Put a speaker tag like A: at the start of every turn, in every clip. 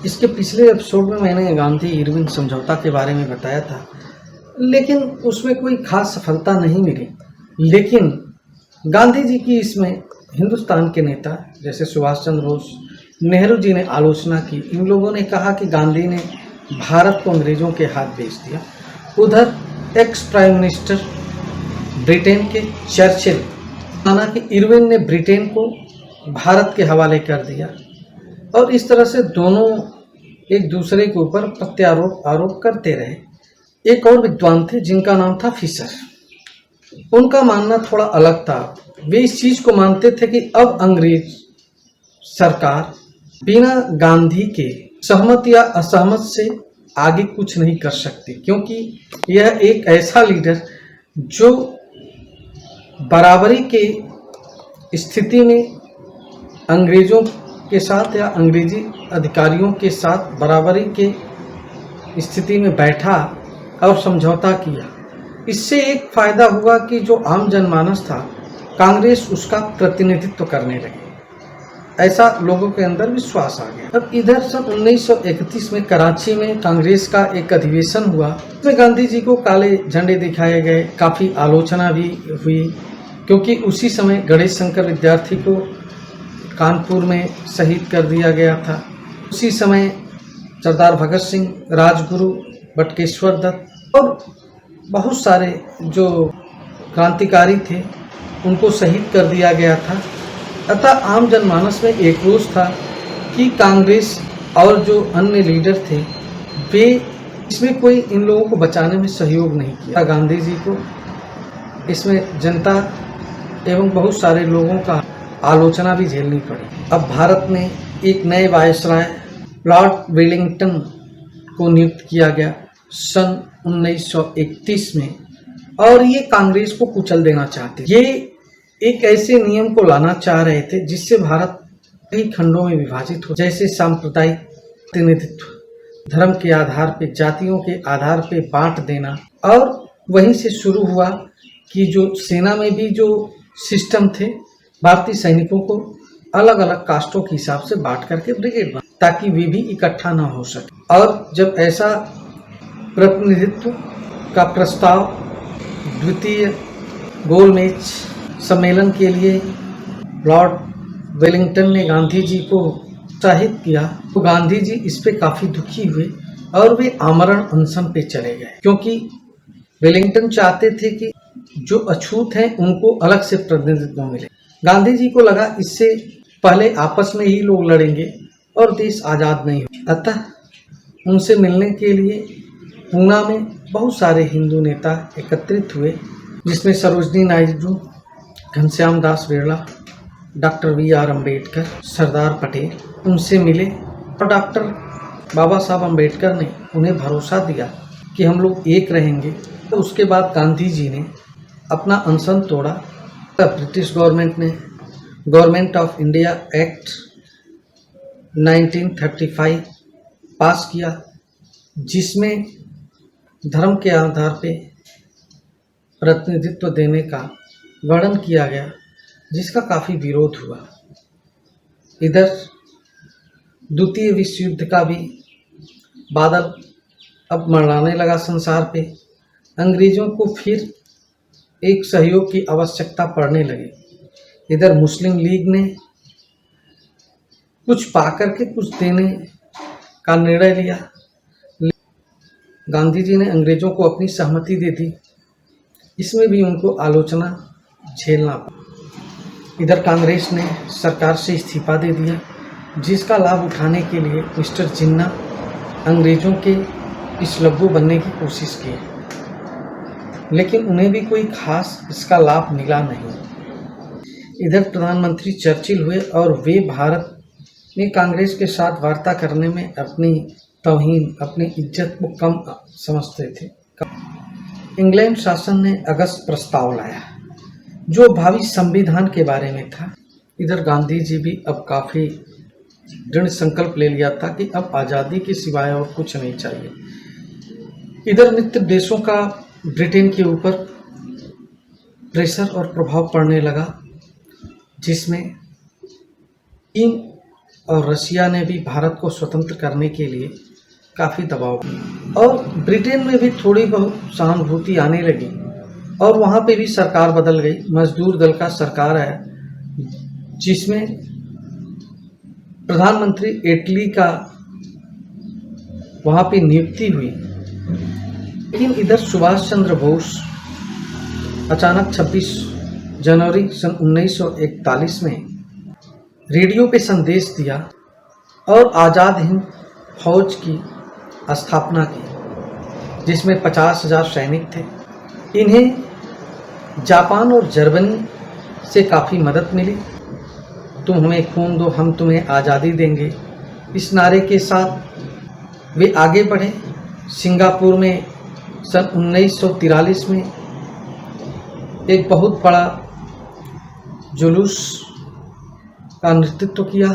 A: इसके पिछले एपिसोड में मैंने गांधी इरविन समझौता के बारे में बताया था, लेकिन उसमें कोई खास सफलता नहीं मिली। लेकिन गांधी जी की इसमें हिंदुस्तान के नेता जैसे सुभाष चंद्र बोस, नेहरू जी ने आलोचना की। इन लोगों ने कहा कि गांधी ने भारत को अंग्रेज़ों के हाथ बेच दिया। उधर एक्स प्राइम मिनिस्टर ब्रिटेन के चर्चिल, माना कि इरविन ने ब्रिटेन को भारत के हवाले कर दिया, और इस तरह से दोनों एक दूसरे के ऊपर प्रत्यारोप आरोप करते रहे। एक और विद्वान थे जिनका नाम था फिशर। उनका मानना थोड़ा अलग था। वे इस चीज़ को मानते थे कि अब अंग्रेज सरकार बिना गांधी के सहमत या असहमत से आगे कुछ नहीं कर सकती, क्योंकि यह एक ऐसा लीडर जो बराबरी के स्थिति में अंग्रेज़ों के साथ या अंग्रेजी अधिकारियों के साथ बराबरी के स्थिति में बैठा और समझौता किया। इससे एक फ़ायदा हुआ कि जो आम जनमानस था, कांग्रेस उसका प्रतिनिधित्व करने लगी। ऐसा लोगों के अंदर विश्वास आ गया। अब इधर सन 1931 में कराची में कांग्रेस का एक अधिवेशन हुआ। इसमें गांधी जी को काले झंडे दिखाए गए। काफ़ी आलोचना भी हुई, क्योंकि उसी समय गणेश शंकर विद्यार्थी को कानपुर में शहीद कर दिया गया था। उसी समय सरदार भगत सिंह, राजगुरु, बटुकेश्वर दत्त और बहुत सारे जो क्रांतिकारी थे उनको शहीद कर दिया गया था। अतः आम जनमानस में एक रोष था कि कांग्रेस और जो अन्य लीडर थे वे इसमें कोई इन लोगों को बचाने में सहयोग नहीं किया। गांधी जी को इसमें जनता एवं बहुत सारे लोगों का आलोचना भी झेलनी पड़ी। अब भारत में एक नए वायसराय लॉर्ड वेलिंगटन को नियुक्त किया गया सन 1931 में, और ये कांग्रेस को कुचल देना चाहते। ये एक ऐसे नियम को लाना चाह रहे थे जिससे भारत कई खंडों में विभाजित हो, जैसे सांप्रदायिक प्रतिनिधित्व, धर्म के आधार पे, जातियों के आधार पे बांट देना। और वहीं से शुरू हुआ कि जो सेना में भी जो सिस्टम थे, भारतीय सैनिकों को अलग अलग कास्टों के हिसाब से बांट करके ब्रिगेड बना, ताकि वे भी इकट्ठा ना हो सके। और जब ऐसा प्रतिनिधित्व का प्रस्ताव द्वितीय गोलमेज सम्मेलन के लिए लॉर्ड वेलिंगटन ने गांधी जी को उत्साहित किया, तो गांधी जी इस पे काफ़ी दुखी हुए और वे आमरण अनशन पे चले गए, क्योंकि वेलिंगटन चाहते थे कि जो अछूत हैं उनको अलग से प्रतिनिधित्व मिले। गांधी जी को लगा इससे पहले आपस में ही लोग लड़ेंगे और देश आज़ाद नहीं हो। अतः उनसे मिलने के लिए पूना में बहुत सारे हिंदू नेता एकत्रित हुए, जिसमें सरोजनी नायडू, घनश्याम दास बिरला, डॉक्टर VR अम्बेडकर, सरदार पटेल उनसे मिले। और डॉक्टर बाबा साहब अम्बेडकर ने उन्हें भरोसा दिया कि हम लोग एक रहेंगे। तो उसके बाद गांधी जी ने अपना अनशन तोड़ा। ब्रिटिश गवर्नमेंट ने गवर्नमेंट ऑफ इंडिया एक्ट 1935 पास किया, जिसमें धर्म के आधार पे प्रतिनिधित्व देने का वर्णन किया गया, जिसका काफ़ी विरोध हुआ। इधर द्वितीय विश्व युद्ध का भी बादल अब मंडराने लगा संसार पे। अंग्रेज़ों को फिर एक सहयोग की आवश्यकता पड़ने लगी। इधर मुस्लिम लीग ने कुछ पाकर के कुछ देने का निर्णय लिया। गांधी जी ने अंग्रेज़ों को अपनी सहमति दे दी, इसमें भी उनको आलोचना झेलना पड़ा। इधर कांग्रेस ने सरकार से इस्तीफा दे दिया, जिसका लाभ उठाने के लिए मिस्टर जिन्ना अंग्रेज़ों के इस लब्बू बनने की कोशिश की, लेकिन उन्हें भी कोई खास इसका लाभ मिला नहीं। इधर प्रधानमंत्री चर्चिल हुए और वे भारत में कांग्रेस के साथ वार्ता करने में अपनी तौहीन, अपनी इज्जत को कम समझते थे। इंग्लैंड शासन ने अगस्त प्रस्ताव लाया, जो भावी संविधान के बारे में था। इधर गांधी जी भी अब काफ़ी दृढ़ संकल्प ले लिया था कि अब आज़ादी के सिवाय और कुछ नहीं चाहिए। इधर मित्र देशों का ब्रिटेन के ऊपर प्रेशर और प्रभाव पड़ने लगा, जिसमें 3 और रसिया ने भी भारत को स्वतंत्र करने के लिए काफ़ी दबाव किया और ब्रिटेन में भी थोड़ी बहुत सहानुभूति आने लगी और वहाँ पे भी सरकार बदल गई। मजदूर दल का सरकार आया जिसमें प्रधानमंत्री एटली का वहाँ पे नियुक्ति हुई। लेकिन इधर सुभाष चंद्र बोस अचानक 26 जनवरी सन 1941 में रेडियो पे संदेश दिया और आज़ाद हिंद फौज की स्थापना की, जिसमें 50,000 सैनिक थे। इन्हें जापान और जर्मनी से काफ़ी मदद मिली। तुम हमें खून दो, हम तुम्हें आज़ादी देंगे। इस नारे के साथ वे आगे बढ़े। सिंगापुर में सन 1943 में एक बहुत बड़ा जुलूस का नेतृत्व किया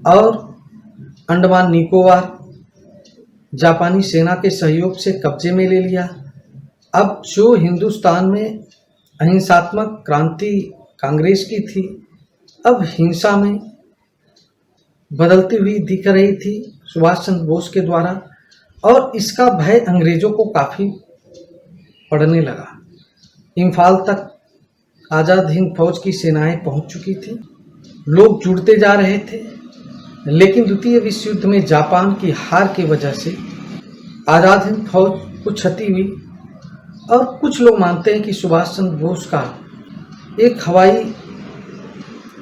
A: और अंडमान निकोबार जापानी सेना के सहयोग से कब्जे में ले लिया। अब जो हिंदुस्तान में अहिंसात्मक क्रांति कांग्रेस की थी, अब हिंसा में बदलती हुई दिख रही थी सुभाष चंद्र बोस के द्वारा और इसका भय अंग्रेजों को काफ़ी पड़ने लगा। इम्फाल तक आज़ाद हिंद फौज की सेनाएं पहुंच चुकी थी, लोग जुड़ते जा रहे थे। लेकिन द्वितीय विश्व युद्ध में जापान की हार की वजह से आज़ाद हिंद फौज को क्षति हुई और कुछ लोग मानते हैं कि सुभाष चंद्र बोस का एक हवाई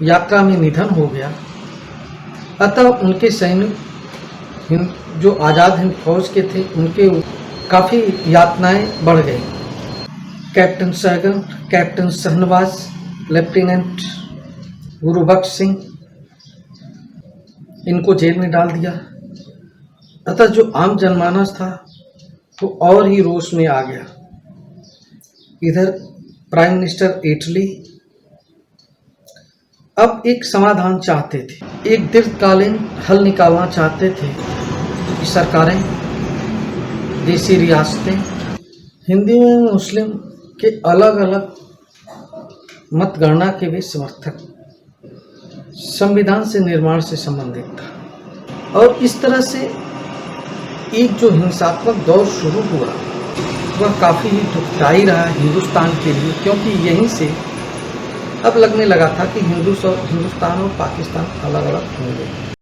A: यात्रा में निधन हो गया। अतः उनके सैनिक जो आज़ाद हिंद फौज के थे उनके काफ़ी यातनाएं बढ़ गई। Captain Sahgal, captain Shahnawaz, lieutenant Gurbakhsh Singh, इनको जेल में डाल दिया। अतः जो आम जनमानस था वो और ही रोष में आ गया। इधर प्राइम मिनिस्टर इटली अब एक समाधान चाहते थे, एक दीर्घकालीन हल निकालना चाहते थे कि सरकारें, देसी रियासतें हिंदू एवं मुस्लिम के अलग अलग मतगणना के भी समर्थक, संविधान से निर्माण से संबंधित था। और इस तरह से एक जो हिंसात्मक दौर शुरू हुआ वह काफ़ी ही दुखदायी रहा हिंदुस्तान के लिए, क्योंकि यहीं से अब लगने लगा था कि हिंदुस्तान और पाकिस्तान अलग अलग होंगे।